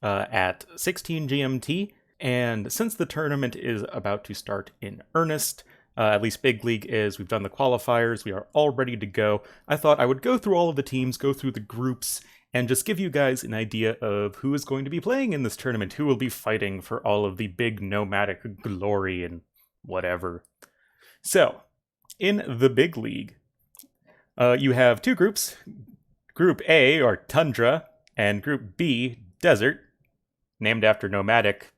at 16 GMT. And since the tournament is about to start in earnest, at least Big League is, we've done the qualifiers, we are all ready to go. I thought I would go through all of the teams, go through the groups, and just give you guys an idea of who is going to be playing in this tournament, who will be fighting for all of the big nomadic glory and whatever. So, in the Big League, you have two groups. Group A, or Tundra, and Group B, Desert, named after nomadic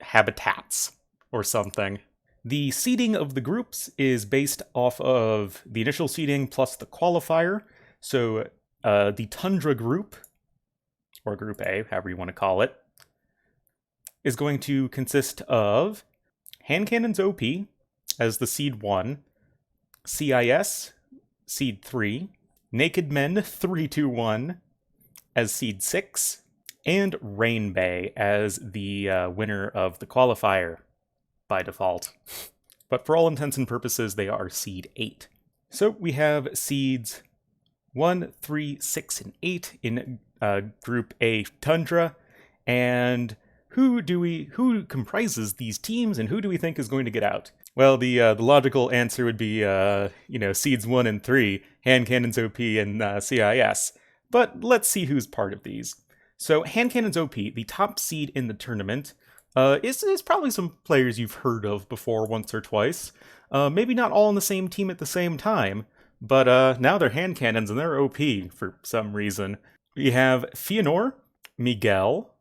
habitats or something. The seeding of the groups is based off of the initial seeding plus the qualifier. So the Tundra group, or Group A, however you want to call it, is going to consist of Hand Cannons OP as the seed 1, CIS, seed 3, Naked Men 321 as seed 6, and Rain Bay as the winner of the qualifier by default. But for all intents and purposes, they are seed 8. So we have seeds 1, 3, 6, and 8 in Group A Tundra, and who comprises these teams, and who do we think is going to get out? Well, the logical answer would be seeds 1 and 3, Hand Cannons OP and CIS. But let's see who's part of these. So Hand Cannons OP, the top seed in the tournament, is probably some players you've heard of before once or twice. Maybe not all on the same team at the same time, but now they're Hand Cannons and they're OP for some reason. We have Fëanor, Miguel,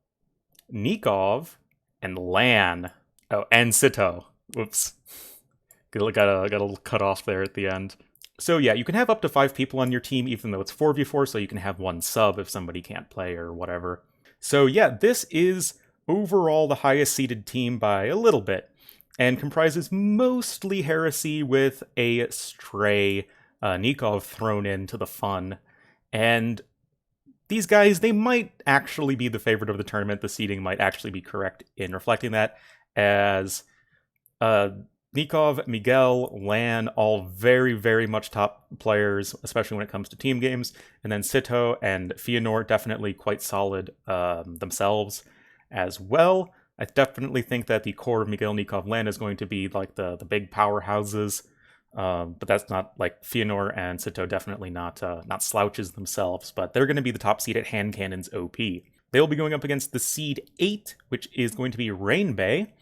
Nikov, and Lan. Oh, and Sito. Whoops. Got a little cut off there at the end. So yeah, you can have up to 5 people on your team, even though it's 4v4, so you can have one sub if somebody can't play or whatever. So yeah, this is overall the highest seeded team by a little bit, and comprises mostly Heresy with a stray Nikov thrown into the fun. And these guys, they might actually be the favorite of the tournament. The seeding might actually be correct in reflecting that, as Nikov, Miguel, Lan, all very, very much top players, especially when it comes to team games. And then Sito and Fëanor, definitely quite solid themselves as well. I definitely think that the core of Miguel, Nikov, Lan is going to be like the big powerhouses. But that's not like Fëanor and Sito, definitely not slouches themselves, but they're going to be the top seed at Hand Cannons OP. They'll be going up against the seed 8, which is going to be Rain Bay,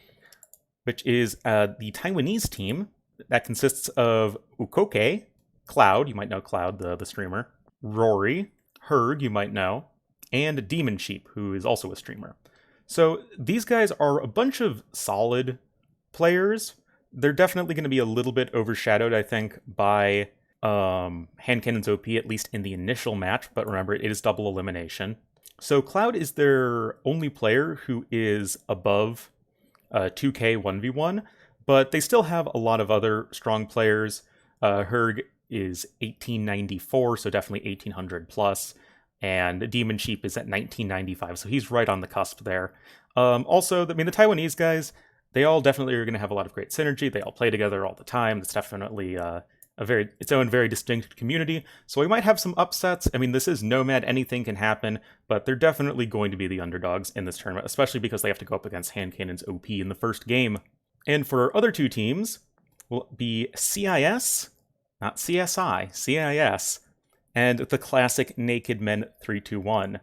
which is the Taiwanese team that consists of Ukoke, Cloud, you might know Cloud, the streamer, Rory, Herg, you might know, and Demon Sheep, who is also a streamer. So these guys are a bunch of solid players. They're definitely going to be a little bit overshadowed, I think, by Hand Cannons OP, at least in the initial match, but remember, it is double elimination. So Cloud is their only player who is above 2K 1v1, but they still have a lot of other strong players. Herg is 1894, so definitely 1800 plus, and Demon Sheep is at 1995, so he's right on the cusp there. Also, I mean, the Taiwanese guys, they all definitely are going to have a lot of great synergy. They all play together all the time. It's definitely its own very distinct community. So we might have some upsets. I mean, this is Nomad, anything can happen, but they're definitely going to be the underdogs in this tournament, especially because they have to go up against Hand Cannons OP in the first game. And for our other two teams will be CIS, not CSI, CIS, and the classic Naked Men 321.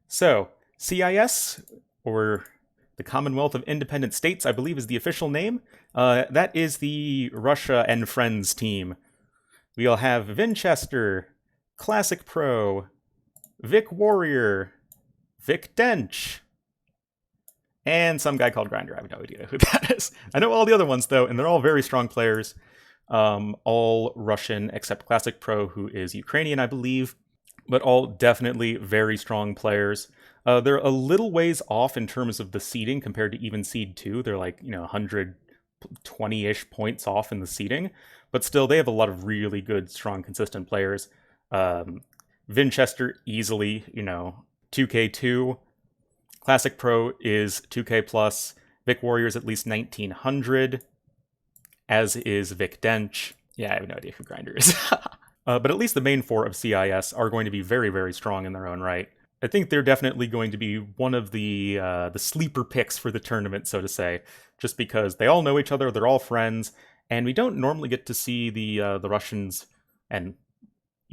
So, CIS, or the Commonwealth of Independent States, I believe is the official name. That is the Russia and Friends team. We'll have Vinchester, Classic Pro, Vic Warrior, Vic Dench, and some guy called Grinder. I have no idea who that is. I know all the other ones, though, and they're all very strong players. All Russian, except Classic Pro, who is Ukrainian, I believe, but all definitely very strong players. They're a little ways off in terms of the seeding compared to even Seed 2. They're like, 120-ish points off in the seeding, but still, they have a lot of really good, strong, consistent players. Vinchester, easily, 2K2. Classic Pro is 2K+. plus. Vic Warrior's at least 1900, as is Vic Dench. Yeah, I have no idea who Grinder is. But at least the main four of CIS are going to be very, very strong in their own right. I think they're definitely going to be one of the sleeper picks for the tournament, so to say, just because they all know each other, they're all friends, and we don't normally get to see the Russians and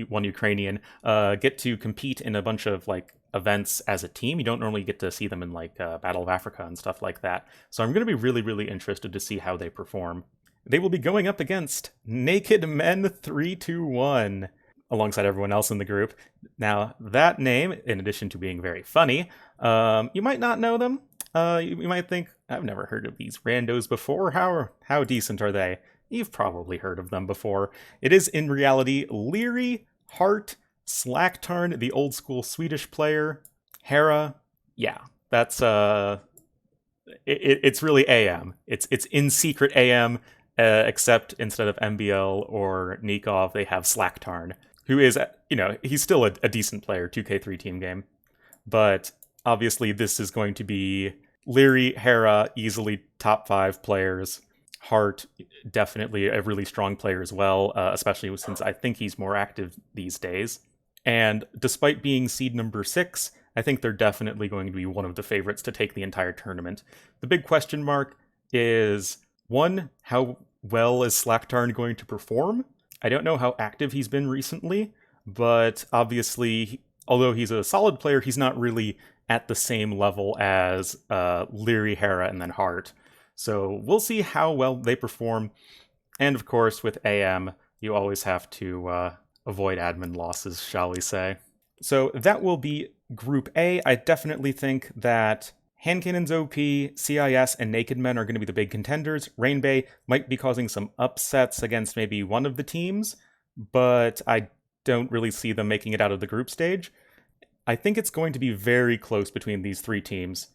one Ukrainian get to compete in a bunch of like events as a team. You don't normally get to see them in like Battle of Africa and stuff like that. So I'm going to be really, really interested to see how they perform. They will be going up against Naked Men 321 alongside everyone else in the group. Now, that name, in addition to being very funny, you might not know them. You might think, I've never heard of these randos before. How decent are they? You've probably heard of them before. It is in reality Leary, Hart, Slacktarn, the old school Swedish player, Hera. Yeah, that's it's really AM. It's in secret AM, except instead of MBL or Nikov, they have Slacktarn, who is, he's still a decent player, 2K3 team game. But obviously this is going to be Leary, Hera, easily top 5 players. Hart, definitely a really strong player as well, especially since I think he's more active these days. And despite being seed number 6, I think they're definitely going to be one of the favorites to take the entire tournament. The big question mark is, 1, how well is Slacktarn going to perform? I don't know how active he's been recently, but obviously, although he's a solid player, he's not really at the same level as Leary, Hera, and then Hart. So we'll see how well they perform. And of course, with AM, you always have to avoid admin losses, shall we say. So that will be Group A. I definitely think that Hand Cannons OP, CIS, and Naked Men are going to be the big contenders. Rainbay might be causing some upsets against maybe one of the teams, but I don't really see them making it out of the group stage. I think it's going to be very close between these 3 teams.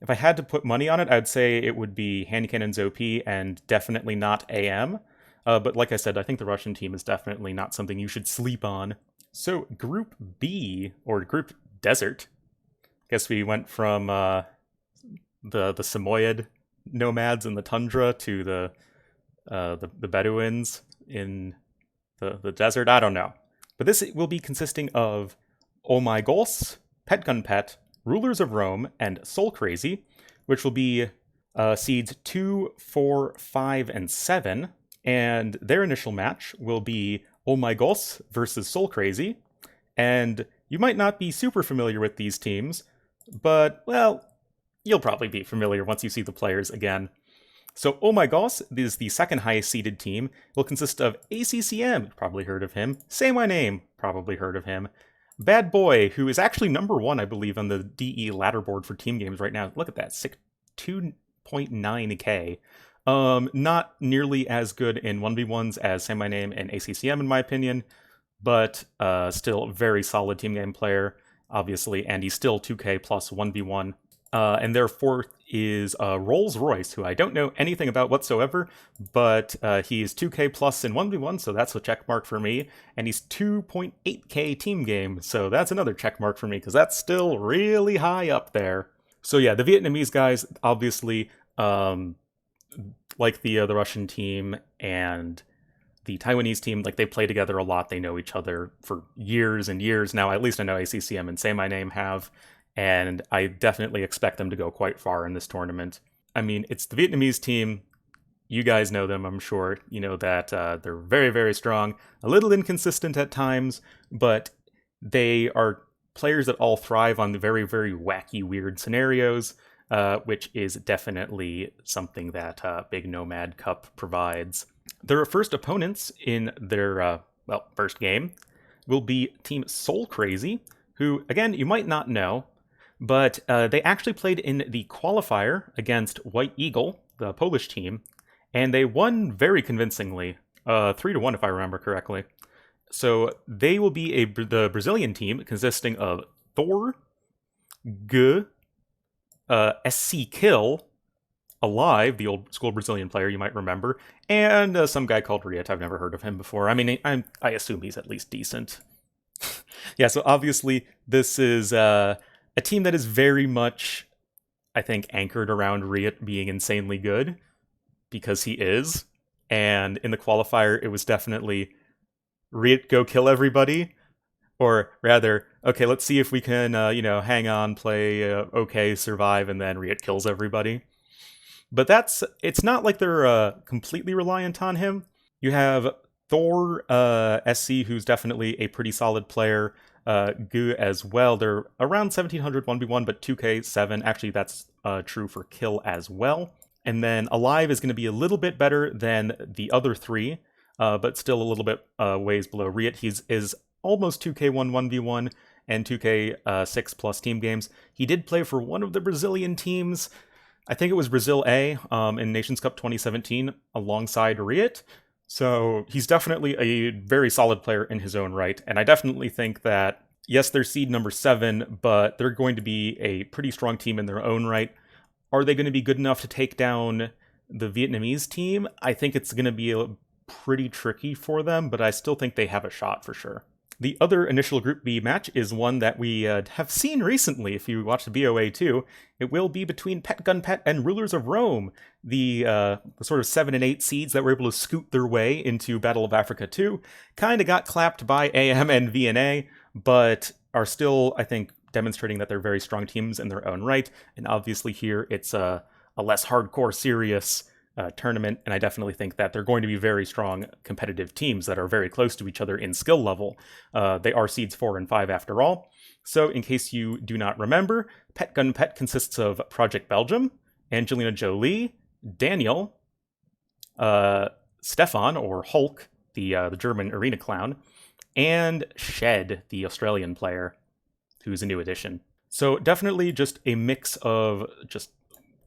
If I had to put money on it, I'd say it would be Hand Cannons OP and definitely not AM. But like I said, I think the Russian team is definitely not something you should sleep on. So Group B, or Group Desert, guess we went from the Samoyed nomads in the tundra to the Bedouins in the desert. I don't know. But this will be consisting of Oh My Goals, Pet Gun Pet, Rulers of Rome, and Soul Crazy, which will be seeds 2, 4, 5, and 7. And their initial match will be Oh My Goals versus Soul Crazy. And you might not be super familiar with these teams, but, well, you'll probably be familiar once you see the players again. So Oh My Goals is the second highest seeded team. It will consist of ACCM, probably heard of him. Say My Name, probably heard of him. Bad Boy, who is actually number 1, I believe, on the DE ladder board for team games right now. Look at that, 2.9k. Not nearly as good in 1v1s as Say My Name and ACCM, in my opinion, but still a very solid team game player, obviously, and he's still 2k plus 1v1. And their 4th is Rolls Royce, who I don't know anything about whatsoever, but he is 2k plus in 1v1, so that's a check mark for me. And he's 2.8k team game, so that's another check mark for me, because that's still really high up there. So yeah, the Vietnamese guys, obviously, like the Russian team and the Taiwanese team, like they play together a lot. They know each other for years and years now. At least I know ACCM and Say My Name have. And I definitely expect them to go quite far in this tournament. I mean, it's the Vietnamese team. You guys know them, I'm sure. You know that they're very, very strong, a little inconsistent at times, but they are players that all thrive on the very, very wacky, weird scenarios, which is definitely something that Big Nomad Cup provides. Their first opponents in their, first game will be Team Soul Crazy, who, again, you might not know, but they actually played in the qualifier against White Eagle, the Polish team, and they won very convincingly, 3-1 if I remember correctly. So they will be the Brazilian team consisting of Thor, G, SC Kill, Alive, the old school Brazilian player you might remember, and some guy called Riet. I've never heard of him before. I mean, I assume he's at least decent. Yeah, so obviously this is a team that is very much, I think, anchored around Riet being insanely good, because he is. And in the qualifier, it was definitely Riet go kill everybody, Or rather, okay, let's see if we can, hang on, play okay, survive, and then Riot kills everybody. But it's not like they're completely reliant on him. You have Thor SC, who's definitely a pretty solid player. Gu as well. They're around 1700 1v1, but 2k7. Actually, that's true for Kill as well. And then Alive is going to be a little bit better than the other three, but still a little bit ways below Riot. Is almost 2k1 1v1 and 2k6 plus team games. He did play for one of the Brazilian teams. I think it was Brazil A in Nations Cup 2017 alongside Riot. So he's definitely a very solid player in his own right. And I definitely think that, yes, they're seed number 7, but they're going to be a pretty strong team in their own right. Are they going to be good enough to take down the Vietnamese team? I think it's going to be pretty tricky for them, but I still think they have a shot for sure. The other initial Group B match is one that we have seen recently, if you watch the BOA too. It will be between Pet Gun Pet and Rulers of Rome, the sort of 7 and 8 seeds that were able to scoot their way into Battle of Africa 2. Kind of got clapped by AM and VNA, but are still, I think, demonstrating that they're very strong teams in their own right. And obviously here it's a less hardcore, serious tournament, and I definitely think that they're going to be very strong competitive teams that are very close to each other in skill level. They are seeds 4 and 5 after all. So in case you do not remember, Pet Gun Pet consists of Project Belgium, Angelina Jolie, Daniel, Stefan, or Hulk, the German arena clown, and Shed, the Australian player, who's a new addition. So definitely just a mix of just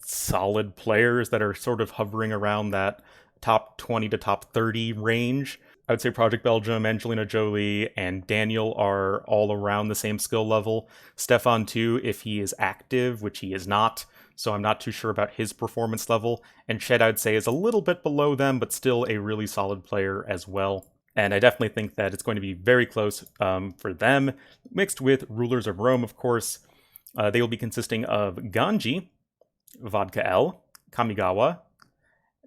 solid players that are sort of hovering around that top 20 to top 30 range. I would say Project Belgium, Angelina Jolie, and Daniel are all around the same skill level. Stefan too, if he is active, which he is not, so I'm not too sure about his performance level. And Shed, I'd say, is a little bit below them, but still a really solid player as well. And I definitely think that it's going to be very close for them, mixed with Rulers of Rome, of course. They will be consisting of Ganji, Vodka L, Kamigawa,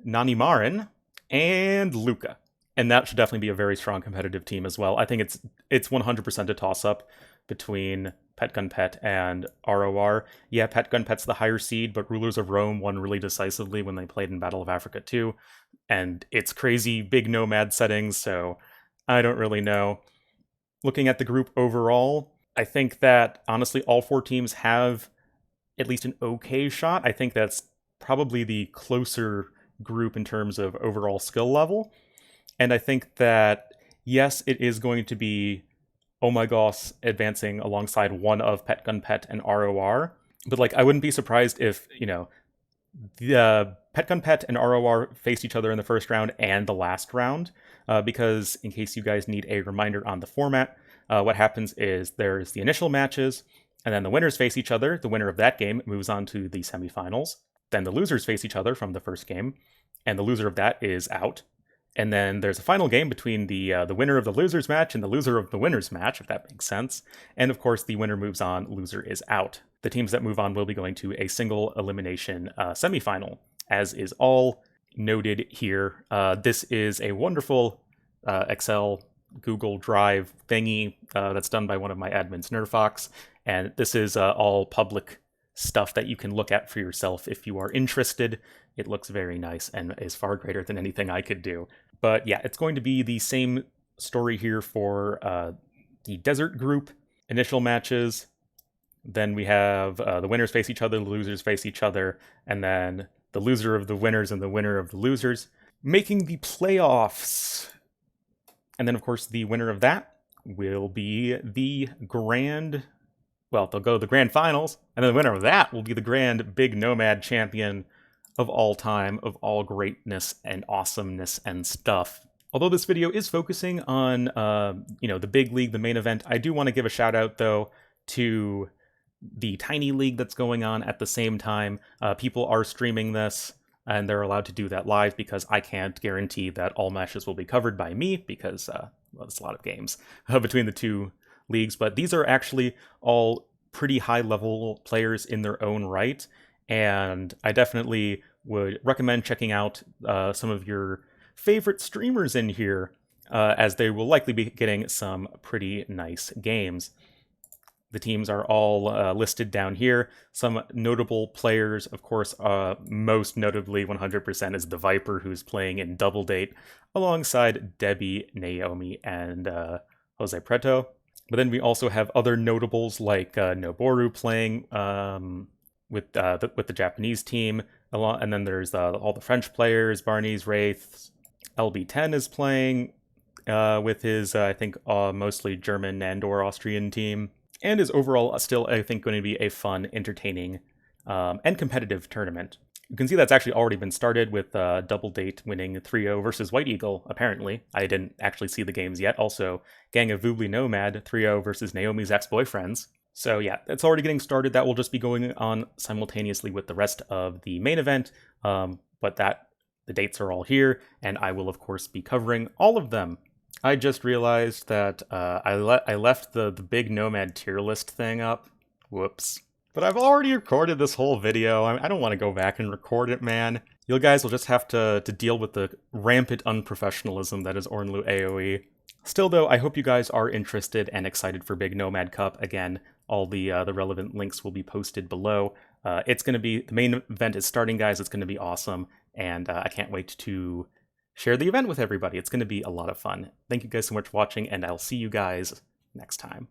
Nanimarin, and Luca. And that should definitely be a very strong competitive team as well. I think it's 100% a toss-up between Pet Gun Pet and ROR. Yeah, Pet Gun Pet's the higher seed, but Rulers of Rome won really decisively when they played in Battle of Africa 2. And it's crazy big nomad settings, so I don't really know. Looking at the group overall, I think that honestly all 4 teams have at least an okay shot. I think that's probably the closer group in terms of overall skill level. And I think that, yes, it is going to be Omagos advancing alongside one of Pet Gun Pet and ROR. But I wouldn't be surprised if, the Pet Gun Pet and ROR faced each other in the first round and the last round. Because in case you guys need a reminder on the format, what happens is there's the initial matches, and then the winners face each other. The winner of that game moves on to the semifinals. Then the losers face each other from the first game, and the loser of that is out. And then there's a final game between the winner of the losers match and the loser of the winners match, if that makes sense. And of course, the winner moves on, loser is out. The teams that move on will be going to a single elimination semifinal, as is all noted here. This is a wonderful Excel Google Drive thingy that's done by one of my admins, Nerfox. And this is all public stuff that you can look at for yourself if you are interested. It looks very nice and is far greater than anything I could do. But yeah, it's going to be the same story here for the Desert Group. Initial matches, then we have the winners face each other, the losers face each other, and then the loser of the winners and the winner of the losers making the playoffs. And then, of course, the winner of that will be the they'll go to the grand finals, and then the winner of that will be the grand big nomad champion of all time, of all greatness and awesomeness and stuff. Although this video is focusing on, the big league, the main event, I do want to give a shout out, though, to the tiny league that's going on at the same time. People are streaming this, and they're allowed to do that live because I can't guarantee that all matches will be covered by me because, there's a lot of games between the two leagues, but these are actually all pretty high-level players in their own right, and I definitely would recommend checking out some of your favorite streamers in here. as they will likely be getting some pretty nice games. The teams are all listed down here. Some notable players, of course, most notably 100% is the Viper, who's playing in Double Date alongside Debbie, Naomi, and Jose Preto. But then we also have other notables like Noboru playing with the Japanese team, and then there's all the French players, Barney's, Wraiths. LB10 is playing with his, I think, mostly German and/or Austrian team, and is overall still, I think, going to be a fun, entertaining, and competitive tournament. You can see that's actually already been started with Double Date winning 3-0 versus White Eagle, apparently. I didn't actually see the games yet. Also, Gang of Voobly Nomad 3-0 versus Naomi's ex-boyfriends. So yeah, it's already getting started. That will just be going on simultaneously with the rest of the main event, but the dates are all here, and I will, of course, be covering all of them. I just realized that I left the big Nomad tier list thing up. Whoops. But I've already recorded this whole video. I don't want to go back and record it, man. You guys will just have to deal with the rampant unprofessionalism that is Ornlu AoE. Still, though, I hope you guys are interested and excited for Big Nomad Cup. Again, all the relevant links will be posted below. It's going to be, the main event is starting, guys. It's going to be awesome, and I can't wait to share the event with everybody. It's going to be a lot of fun. Thank you guys so much for watching, and I'll see you guys next time.